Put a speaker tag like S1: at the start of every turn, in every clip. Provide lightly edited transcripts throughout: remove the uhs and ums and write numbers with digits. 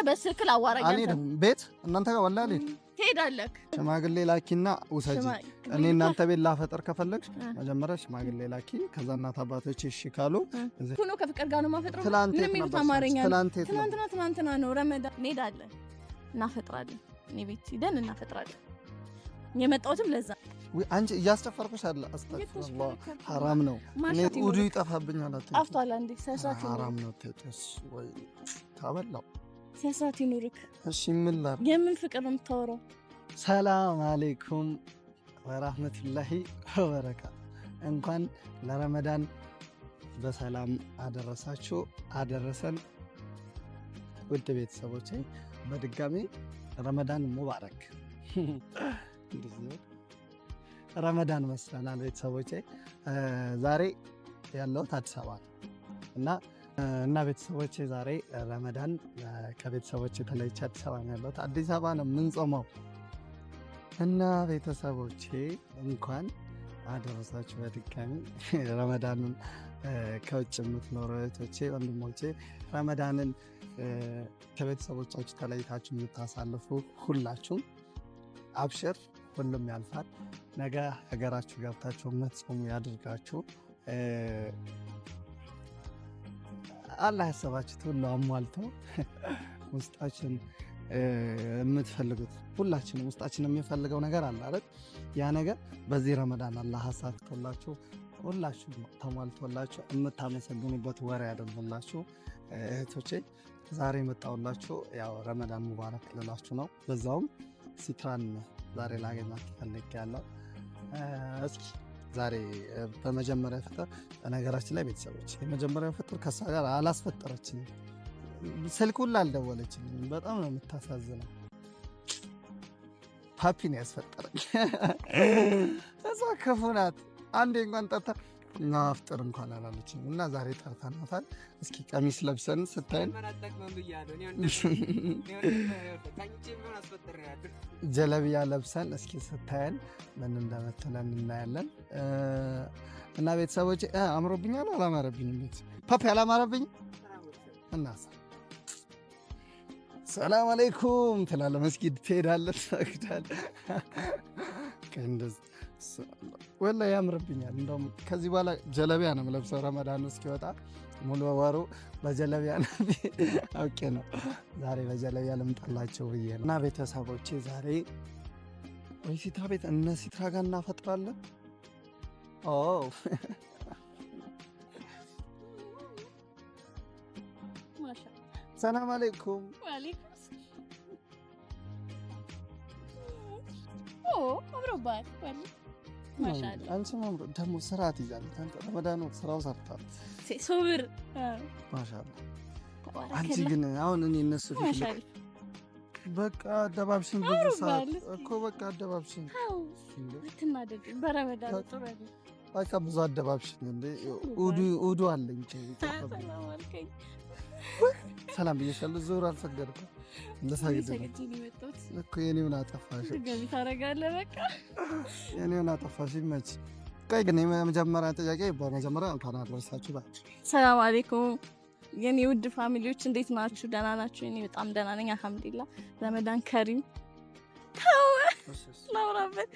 S1: በስልክ አዋራኝ
S2: አልሄድም ቤት እናንተ ጋር ወላሂ አልሄድም
S1: ትሄዳለህ
S2: ሽማግሌ ላኪና ውሰጂ እኔ እናንተ ቤት ላፈጠር ከፈለግሽ መጀመሪያ ሽማግሌ ላኪ ከዛ እናት አባቶች እሺ ካሉ
S1: ሁሉ ከፍቅር ጋር ነው ማፈጥረው ትናንትና ነው ረመዳን እንሄዳለን እናፈጥራለን እኔ ቤት ሄደን እናፈጥራለን የመጣሁትም ለዛ
S2: አንቺ እያስጨፈርኩሽ አለ አስተግፍሩላህ حرام ነው እኔ ኡዱ ይጠፋብኛል
S1: አፍቷል አንዴ ሰሳት
S2: حرام ነው ተጥስ ወይ ታበላው
S1: ሰሳት ይኑርክ
S2: እሺ ምን ላር
S1: የምን ፍቅር ነው የምታወራው
S2: ሰላም አለይኩም ወራህመቱላሂ ወበረካቱ እንኳን ለረመዳን በሰላም አደረሳችሁ አደረሰን ውድ ቤተሰቦቼ በድጋሚ ረመዳን ሙባረክ ረመዳን መስለናል ቤተሰቦቼ ዛሬ ያለሁት አዲስ አበባ እና ቤተሰቦቼ ዛሬ ረመዳን ከቤተሰቦቼ ተለይቼ አዲስ አበባ ነው ያለሁት አዲስ አበባ ነው የምንጾመው እና ቤተሰቦቼ እንኳን አደረሳችሁ በድጋሚ ረመዳንን ከውጭ የምትኖሩ እህቶቼ ወንድሞቼ ረመዳንን ከቤተሰቦቻችሁ ተለይታችሁ የምታሳልፉ ሁላችሁም አብሽር ሁሉም ያልፋል ነገ ሀገራችሁ ገብታችሁ የምትጾሙ ያድርጋችሁ አላህ ያሰባችሁት ሁሉ አሟልቶ ውስጣችን የምትፈልጉት ሁላችንም ውስጣችን የሚፈልገው ነገር አለ አይደል ያ ነገር በዚህ ረመዳን አላህ አሳክቶላችሁ ሁላችሁ ተሟልቶላችሁ የምታመሰግኑበት ወር ያደርግላችሁ እህቶቼ ዛሬ መጣውላችሁ ያው ረመዳን ሙባረክ ልላችሁ ነው በዛውም ሲትራን ዛሬ ላገኛት ፈልጌያለሁ እስኪ ዛሬ በመጀመሪያ ፍጥር በነገራችን ላይ ቤተሰቦች የመጀመሪያው ፍጥር ከሷ ጋር አላስፈጠረችኝም ስልኩን አልደወለችልኝም በጣም ነው የምታሳዝነው ፓፒን ያስፈጠረኝ እሷ ክፉ ናት አንዴ እንኳን ጠርታ ናፍጥር እንኳን አላለችኝም እና ዛሬ ጠርታናታል እስኪ ቀሚስ ለብሰን ስታይን ጀለቢያ ለብሰን እስኪ ስታይን ምን እንደምትለን እናያለን እና ቤተሰቦች አምሮብኛል አላማረብኝም ቤት ፓፒ አላማረብኝ እና ሰላም አለይኩም ትላለህ መስጊድ ትሄዳለህ ትሰግዳለህ እንደዚህ ወላሂ ያምርብኛል እንደውም ከዚህ በኋላ ጀለቢያ ነው የምለብሰው ረመዳን እስኪወጣ ሙሉ ወሩ በጀለቢያ ነው ኦኬ ነው ዛሬ በጀለቢያ ልምጣላችሁ ብዬ ነው እና ቤተሰቦቼ ዛሬ ወይ ሲትራ ቤት እነ ሲትራ ጋር እናፈጥራለን ኦ ሰላም አለይኩም
S1: ወአለይኩም ኦ አብሮባል ማሻአላ
S2: አንቺ ማምሮ ደሞ ስርዓት ይዛል ረመዳኑ ስራው ሰርቷል
S1: ሶብር
S2: ማሻአላ አንቺ ግን አሁን እኔ እነሱ ፊት በቃ አደባብሽን ብዙ ሰዓት እኮ በቃ አደባብሽን
S1: ትናደድ በረመዳኑ ጥሩ አይደል
S2: በቃ ብዙ አደባብሽን እንዴ ኡዱ አለኝ ሰላም ብዬሻለሁ ዞር አልሰገድኩም ለሳግድ እኮ የኔውን አጠፋሽ
S1: ገቢ ታረጋለህ በቃ
S2: የኔውን አጠፋሽ ይመች ቆይ ግን የመጀመሪያ ጥያቄ በመጀመሪያ እንኳን አደረሳችሁ ባጭ
S1: ሰላም አለይኩም የኔ ውድ ፋሚሊዎች እንዴት ናችሁ ደህና ናችሁ እኔ በጣም ደህና ነኝ አልሐምዱሊላህ ረመዳን ከሪም ላውራበት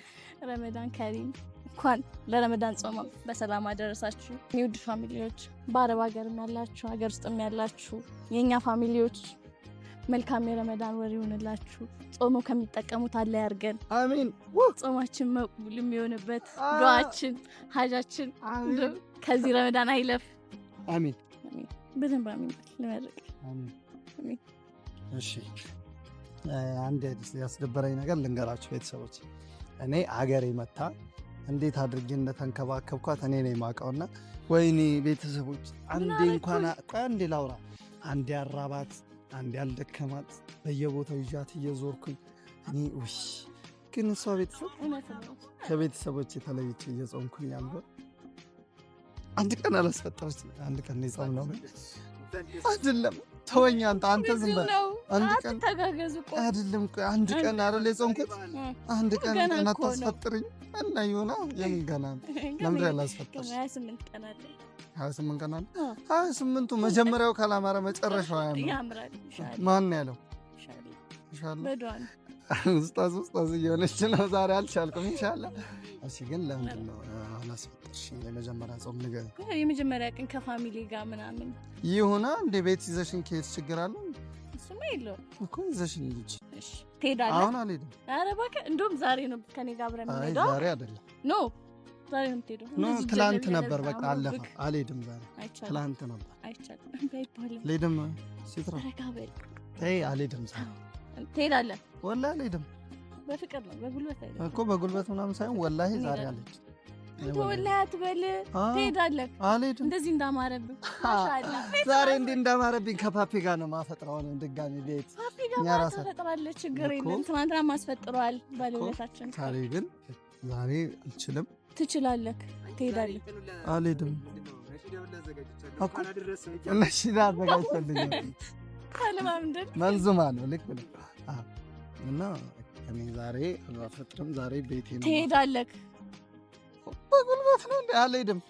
S1: ረመዳን ከሪም እንኳን ለረመዳን ጾም በሰላም አደረሳችሁ የኔ ውድ ፋሚሊዎች በአረብ ሀገርም ያላችሁ ሀገር ውስጥም ያላችሁ የኛ ፋሚሊዎች መልካም የረመዳን ወር ይሁንላችሁ ጾሙ ከሚጠቀሙት አለ ያርገን
S2: አሜን
S1: ጾማችን መቅቡል የሚሆንበት ዱዓችን ሀጃችን ከዚህ ረመዳን አይለፍ
S2: አሜን
S1: በደንብ አሜን ለማድረግ
S2: አሜን እሺ አንድ ያስደበረኝ ነገር ልንገራችሁ ቤተሰቦች እኔ አገሬ መታ እንዴት አድርጌ እንደተንከባከብኳት እኔ ነኝ ማውቀውና ወይኔ ቤተሰቦች አንዴ እንኳን አንዴ ላውራ አንዴ አራባት አንዴ ያልደከማት በየቦታው ይዣት እየዞርኩኝ እኔ ውሽ ግን እሷ ቤተሰብ ከቤተሰቦች ተለይቼ እየጾምኩኝ ያለው አንድ ቀን አላስፈጠረች አንድ ቀን ይጾም ነው አይደለም ተወኛ አንተ ዝም በል አንድ ቀን
S1: ተጋገዙ እኮ
S2: አይደለም አንድ ቀን አይደል የጾምኩት አንድ ቀን አታስፈጥርኝ እና ይሆና የምን ገና ለምን ያላስፈጠረች
S1: 28 ቀን አለ
S2: 28 ቀን አለ 28ቱ መጀመሪያው ካላማረ መጨረሻው ያምራል ማን ያለው ኢንሻአላህ
S1: በዱዓ
S2: ኡስታዝ እየሆነች ነው ዛሬ አልቻልኩም ኢንሻአላህ። እሺ ግን ለምንድን ነው አላስፈጠርሽኝ? የመጀመሪያ ጾም ንገሪኝ።
S1: የመጀመሪያ ቀን ከፋሚሊ ጋር ምናምን
S2: ይሁና እንደ ቤት ይዘሽን ከሄድሽ ችግር አለ?
S1: እሱማ የለውም
S2: እኮ ይዘሽን ልጅ
S1: እሺ ትሄዳለህ?
S2: አሁን አልሄድም።
S1: ኧረ እባክህ እንደውም ዛሬ ነው ከኔ ጋር አብረን የምንሄደው።
S2: ዛሬ አይደለም
S1: ኖ ዛሬ ነው የምትሄደው።
S2: ኖ ትላንት ነበር በቃ አለፈ። አልሄድም ዛሬ ትላንት ነበር።
S1: አይቻልም ባይባልም
S2: አልሄድም። ሲትራ
S1: ረጋ በል
S2: ተይ አልሄድም ዛሬ።
S1: ትሄዳለህ?
S2: ወላሂ አልሄድም።
S1: በፍቅር ነው በጉልበት አይደለም
S2: እኮ በጉልበት ምናምን ሳይሆን ወላሂ ዛሬ አልሄድም።
S1: አንተ ወላሂ አትበል ትሄዳለህ።
S2: አልሄድም።
S1: እንደዚህ እንዳማረብህ ማሻአላ
S2: ዛሬ እንዲህ እንዳማረብኝ ከፓፒ ጋር ነው ማፈጥረው ነው ድጋሚ ቤት
S1: ፓፒ ጋር ማፈጥራለህ። ችግር የለም ትናንትና ማስፈጥረዋል ባለቤታችን።
S2: ዛሬ ግን ዛሬ አልችልም።
S1: ትችላለህ። ትሄዳለህ?
S2: አልሄድም። ነሽዳ አዘጋጅተልኝ
S1: ካለማምደን
S2: መንዙማ ነው ልክ ነው። እና እኔ ዛሬ አልፈጥርም። ዛሬ ቤቴ ነው።
S1: ትሄዳለህ?
S2: በጉልበት ነው እንዴ? አልሄድም።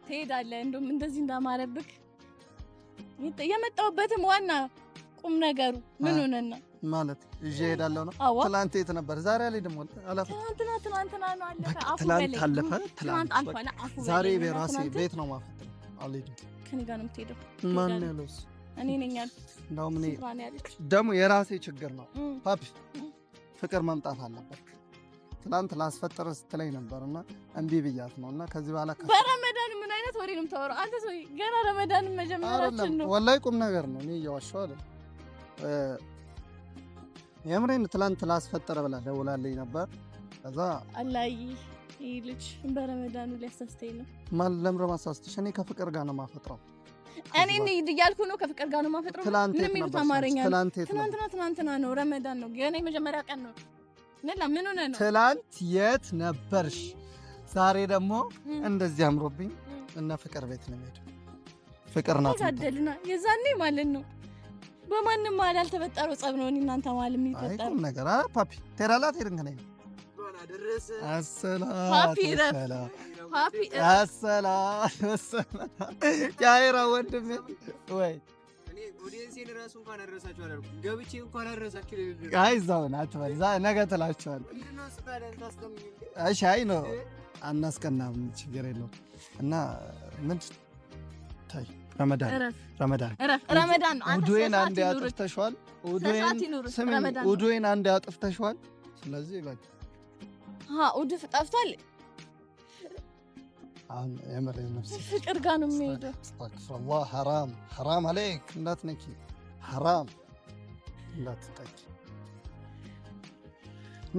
S1: ትሄዳለህ? እንደውም እንደዚህ እንዳማረብህ የመጣሁበትም ዋና ቁም ነገሩ ምን ሆነና ማለት
S2: ይዤ እሄዳለሁ ነው። ትናንት የት ነበር? ዛሬ አልሄድም። አላፈ
S1: ትናንትና ነው አለፈ።
S2: ትናንት አለፈ።
S1: ትናንት አልፏል። አፉ
S2: ዛሬ በራሴ ቤት ነው ማፈጥረው። አልሄድም።
S1: ከኔ ጋር ነው የምትሄደው?
S2: ማን ያለውስ?
S1: እኔ ነኝ ያልኩት።
S2: እንደውም እኔ ደግሞ የራሴ ችግር ነው ፓፒ። ፍቅር መምጣት አለበት። ትናንት ላስፈጥር ስትለኝ ነበርና እምቢ ብያት ነውና ከዚህ በኋላ
S1: በረመዳን ምን አይነት ወሬ ነው የምታወራው አንተ? ሰው ገና ረመዳን መጀመራችን ነው።
S2: ወላሂ ቁም ነገር ነው። እኔ እየዋሸሁ አይደል። የምሬን ትናንት ላስፈጥር ብላ ደውላልኝ ነበር። ከዛ
S1: አላይ ይሄ ልጅ በረመዳኑ ሊያሳስተኝ ነው
S2: ማለት ለምረ ማሳስተሽ። እኔ ከፍቅር ጋር ነው ማፈጥረው።
S1: እኔ እንሂድ እያልኩ ነው ከፍቅር ጋር ነው ማፈጥረው። ምን የሚሉት አማርኛ? ትናንትና ነው ረመዳን ነው ገና የመጀመሪያ ቀን ነው። ነላ ምን ሆነ ነው?
S2: ትላንት የት ነበርሽ? ዛሬ ደግሞ እንደዚህ አምሮብኝ እና ፍቅር ቤት ነው የምሄደው። ፍቅር ናት
S1: ታደልና የዛኔ ማለት ነው። በማንም ማለት ያልተፈጠረው ጸብ ነው እናንተ ማለት የሚፈጠረው።
S2: አይቆም ነገር ፓፒ ተራላት ሄድን ከነኝ አሰላም ፓፒ አሰላም ያይራ ወንድሜ ወይ ኦዲየንሴን ራሱ እንኳን አረሳችሁ አላልኩም። ገብቼ እንኳን አረሳችሁ። አይዛው ናትበል ነገ ትላችኋል። እሺ አይ ነው አናስቀናም፣ ችግር የለውም። እና ምን ታይ ረመዳን ነው። ውዱዬን አንዴ አጥፍተሽዋል። ውዱዬን አንዴ አጥፍተሽዋል። ስለዚህ በቃ
S1: ውዱ ጠፍቷል።
S2: አሁን የምር ነፍስ
S1: ፍቅር ጋር ነው የሚሄደው።
S2: አስተግፍሩላህ ሐራም አለይክ እንዳትነኪ፣ ሐራም እንዳትጠቂ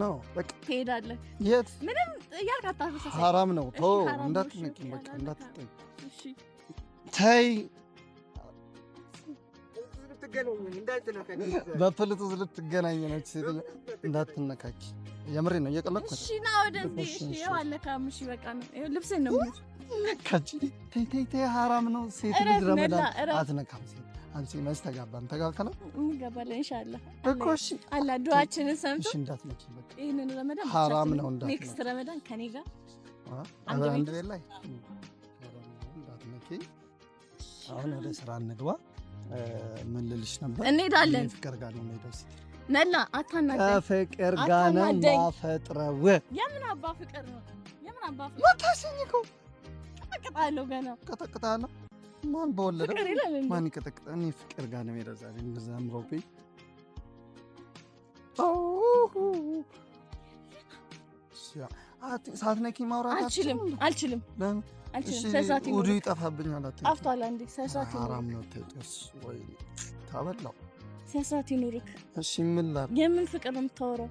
S2: ነው። በቃ ትሄዳለህ። የት ምንም ያልካታ ሐራም ነው። ቶ እንዳትነኪ፣ በቃ እንዳትጠቂ። እሺ ተይ። በፕልጡዝ ልትገናኝ ነው ሴት። እንዳትነካኪ። የምሬ ነው፣ እየቀለድኩ ነው።
S1: እሺ ና ወደዚህ። እሺ ያው አለካም። እሺ በቃ ነው። ይኸው ልብስህን ነው
S2: ነካች። ተይ ሐራም ነው። ሴት ልጅ ረመዳን አትነካም። ሴት አንቺ መች ተጋባን? ተጋብተናል። እንገባለን ኢንሻአላህ እኮ። እሺ አላህ ዱዓችንን ሰምቶ እሺ እንዳትነኪ። በቃ ይሄንን ረመዳን ሐራም ነው። ኔክስት ረመዳን ከኔ ጋር አንድ ቤት ላይ እንዳትነኪ። አሁን ወደ ስራ እንግባ። ምን ልልሽ ነበር? እንሄዳለን። ፍቅር ጋር ነው የምንሄደው።
S1: ነላ አታናደኝ።
S2: ከፍቅር ጋር ነው ማፈጥረው።
S1: የምን አባ ፍቅር ነው? የምን አባ ፍቅር?
S2: ወታሽኝ እኮ
S1: ቀጠቅጣለሁ። ገና
S2: ቀጠቅጣለሁ። ማን በወለደው ማን ይቀጠቅጣ? እኔ ፍቅር ጋር ነው የምሄደው ዛሬ። እንደዛ አምሮብኝ ሳትነኪ ማውራት
S1: አልችልም።
S2: ውዱ ይጠፋብኛል።
S1: ጠፍቷል። አንዴ ሰሳት
S2: ሐራም ነው። ተጥስ ወይ ታበላው
S1: ሰሳት ይኑርክ።
S2: እሺ ምን ላድርግ?
S1: የምን ፍቅር ነው የምታወራው?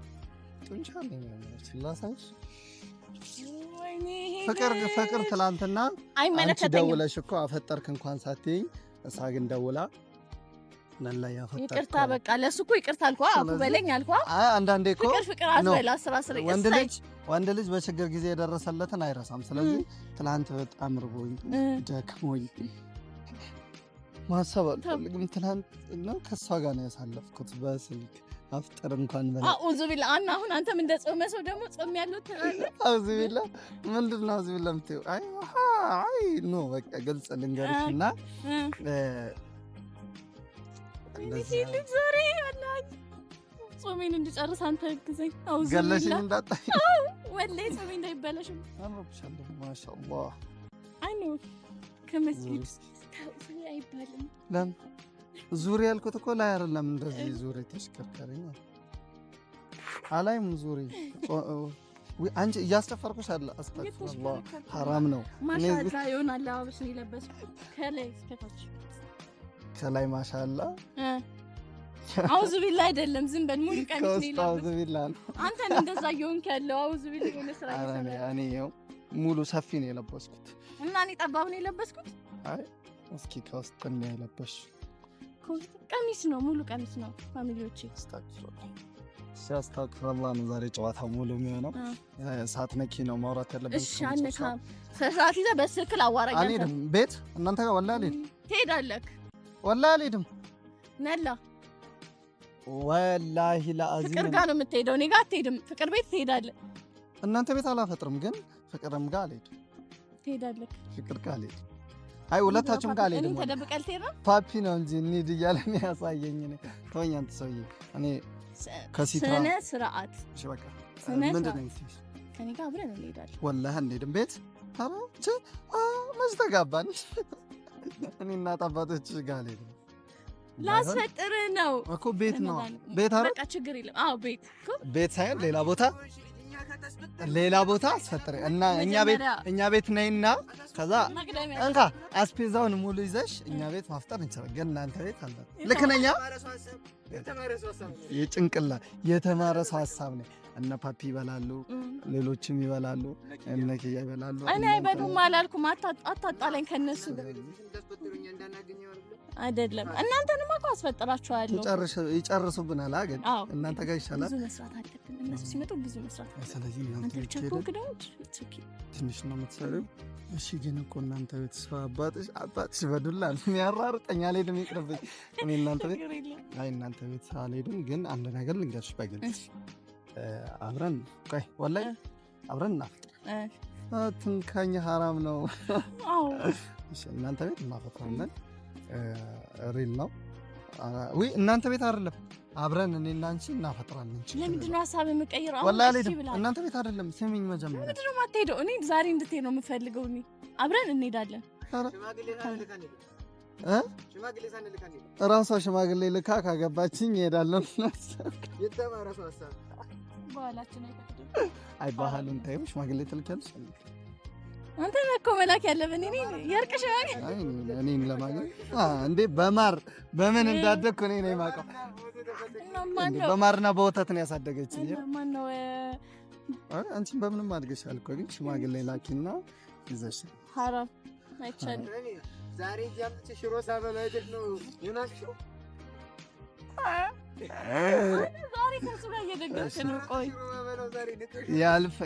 S2: ጡንቻ ነኝ ስላሳይሽ ፍቅር ትላንትና አንቺ ደውለሽ እኮ አፈጠርክ እንኳን ሳትይኝ እሳ ግን ደውላ ነላ ያፈጠርክ።
S1: ይቅርታ በቃ ለሱ እኮ ይቅርታ አልኳ። አፉ በለኝ አልኳ።
S2: አንዳንዴ እኮ
S1: ፍቅር አዝበላ ስራ
S2: ወንድ ልጅ በችግር ጊዜ የደረሰለትን አይረሳም። ስለዚህ ትላንት በጣም ርቦኝ ደክሞኝ ማሰብ አልፈልግም። ትላንት እና ከሷ ጋር ነው ያሳለፍኩት በስልክ አፍጠር እንኳን በላ
S1: አኡዙ ቢላ እና አሁን አንተም እንደ ጾመ ሰው ደግሞ ጾም ያለው ትላለህ።
S2: አኡዙ ቢላ ምንድን ነው አኡዙ ቢላ የምትይው? አይ ኖ በቃ ግልጽ ልንገርሽና
S1: እንደዚህ ዛሬ አላህ ጾም ጾሜን እንድጨርስ አንተ እግዘኝ። አውዝ
S2: ገለሽኝ እንዳጣይ
S1: ወላሂ ጾሜ እንዳይበላሽም።
S2: አምሮብሻለሁ ማሻአላህ።
S1: አይኑ ከመስጊድ አይባልም።
S2: ለምን ዙሪ ያልኩት እኮ ላይ አይደለም። እንደዚህ ዙሪ ተሽከርከሪ ነው አላይም ዙሪ አንቺ እያስጨፈርኩሽ አለ። አስተግፍሩላህ ሐራም ነው።
S1: ማሻአላ ይሆን አለባበስ ነው የለበስኩት ከላይ እስከታች
S2: ከላይ ማሻአላ
S1: አውዙ ቢላ አይደለም ዝም በል ሙሉ ቀሚስ ነው የለበስኩት።
S2: አውዙ ቢላ
S1: አንተ እንደዛ እየሆንክ ያለው አውዙ ቢላ የሆነ ስራ ይሰራል።
S2: እኔ ይኸው ሙሉ ሰፊ ነው የለበስኩት
S1: እና እኔ ጠባብ ነው የለበስኩት።
S2: አይ እስኪ ከውስጥ ነው የለበስሽ።
S1: ቀሚስ ነው ሙሉ ቀሚስ ነው ፋሚሊዎቼ።
S2: ሲያስታክራላ ነው ዛሬ ጨዋታው ሙሉ የሚሆነው። ሳትነኪ ነው ማውራት ያለብን።
S1: እሺ አንካ ሰዓት ይዘህ በስልክ አዋራኝ።
S2: አልሄድም ቤት እናንተ ጋር ወላሂ አልሄድም።
S1: ትሄዳለህ?
S2: ወላሂ አልሄድም።
S1: ነላ
S2: ወላሂ ለአዚም
S1: ፍቅር ጋር ነው የምትሄደው። እኔ ጋር አትሄድም። ፍቅር ቤት ትሄዳለህ።
S2: እናንተ ቤት አላፈጥርም፣ ግን ፍቅርም ጋር አልሄድም።
S1: ትሄዳለህ?
S2: ፍቅር ጋር አልሄድም። አይ ሁለታችሁም ጋር አልሄድም።
S1: እኔ ተደብቀህ ልትሄድ ነው?
S2: ፓፒ ነው እንጂ እንሂድ እያለ ያሳየኝ ነው። ተወኝ አንተ ሰውዬ። እኔ ከሲታ
S1: ስነ ስርዓት
S2: እሺ በቃ
S1: ምንድን ነው ከኔ ጋር አብረን እንሄዳለን።
S2: ወላሂ እንሄድም ቤት ታረች መች ተጋባን። እኔ እናት አባቶች ጋር አልሄድም።
S1: ላስፈጥር ነው
S2: እኮ ቤት ነው ቤት አይደል?
S1: በቃ ችግር የለም። አዎ ቤት እኮ
S2: ቤት ሳይሆን ሌላ ቦታ አስፈጥሪ እና እኛ ቤት ነይና ከዛ እንካ አስፔዛውን ሙሉ ይዘሽ እኛ ቤት ማፍጠር እንችላለን። ግን እናንተ ቤት አለ ልክ ነኝ። የጭንቅላ የተማረ ሰው ሀሳብ ነው። እነ ፓፒ ይበላሉ፣ ሌሎችም ይበላሉ፣ እነ ኪያ ይበላሉ።
S1: እኔ አይበሉም አላልኩም። አታጣላኝ ከነሱ አይደለም። እናንተንም እኮ አስፈጥራችኋለሁ።
S2: ይጨርሱብናል። ግን እናንተ ጋር ይሻላል።
S1: ብዙ መስራት አለብን። እነሱ ሲመጡ ብዙ መስራት አለብን።
S2: ስለዚህ እናንተ
S1: ብቻ
S2: ትንሽ ነው የምትሰሪው። እሺ ግን እኮ እናንተ ቤት ሰው አባትሽ በዱላ የሚያራርጠኝ አልሄድም። ይቅርብኝ። እኔ እናንተ ቤት አልሄድም። ግን አንድ ነገር ልንገርሽ በግልጽ አብረን ቆይ ወላሂ አብረን እናፍጥር። ትንካኝ ሐራም ነው። እሺ እናንተ ቤት እናፈጥራለን። ሪል ነው ወይ? እናንተ ቤት አይደለም። አብረን እኔና አንቺ እናፈጥራለን።
S1: ለምንድን ነው ሀሳብ የምቀይረው?
S2: ወላሂ አልሄድም። እናንተ ቤት አይደለም። ስሚኝ መጀመሪያ
S1: ምንድን ነው የማትሄደው? እኔ ዛሬ እንድትሄድ ነው የምፈልገው። እኔ አብረን እንሄዳለን።
S2: እራሷ ሽማግሌ ልካ ካገባችኝ እሄዳለሁ። አይ ባህሉን ታይም ሽማግሌ ትልካለች።
S1: አንተ ነህ እኮ መላክ ያለብን። እኔ የርቅሽ
S2: እኔን ለማግኘት እንዴ በማር በምን እንዳደግኩ እኔ ነኝ የማውቀው። በማርና በወተት ነው ያሳደገችኝ። አንቺም በምንም አድገሻል እኮ። ግን ሽማግሌ ላኪና ይዘሽ
S1: ሐራም አይቻልም።
S3: ዛሬ ያምጥሽ ሽሮ ሳበላ አይደል ነው ይናሽው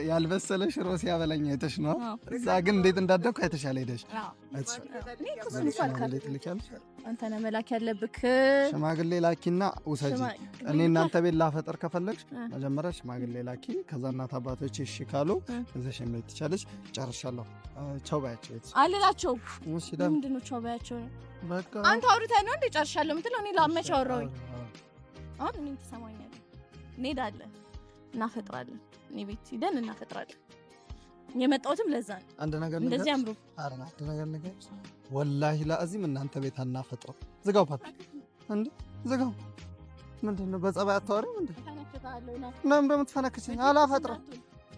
S2: ያልበሰለ ሽሮ ሲያበላኝ አይተሽ ነው። እዛ ግን እንዴት እንዳደግኩ አይተሻል። ሄደሽ
S1: አንተ ነህ መላክ ያለብህ።
S2: ሽማግሌ ላኪና ውሰጂ። እኔ እናንተ ቤት ላፈጠር ከፈለግሽ መጀመሪያ ሽማግሌ ላኪ። ከዛ እናት አባቶች እሺ ካሉ እዚህ ሸመት ትቻለሽ። ጨርሻለሁ። ቻው ባያቸው
S1: አልላቸው። ምንድን ነው ቻው ባያቸው? በቃ አንተ አውርተህ ነው እንደ ጨርሻለሁ የምትለው? እኔ ላመች አወራሁኝ። አሁን እኔ ትሰማኛለህ። እንሄዳለን፣ እናፈጥራለን። እኔ ቤት ሂደን እናፈጥራለን። የመጣሁትም ለዛ ነው።
S2: አንድ ነገር
S1: እንደዚህ አምሮ
S2: አረና አንድ ነገር ነገር ወላሂ ላዚም እናንተ ቤት አናፈጥረው። ዝጋው ፓፒ፣ እንዴ ዝጋው። ምንድነው በጸባይ አታወሪም እንዴ? ለምን እንደምትፈነክችኝ? አላፈጥረው።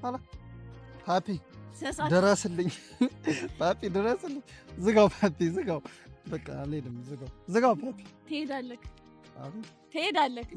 S2: አላ ፓፒ ድረስልኝ፣ ፓፒ ድረስልኝ። ዝጋው ፓፒ፣ ዝጋው። በቃ አልሄድም። ዝጋው፣ ዝጋው ፓፒ።
S1: ትሄዳለህ፣ ትሄዳለህ።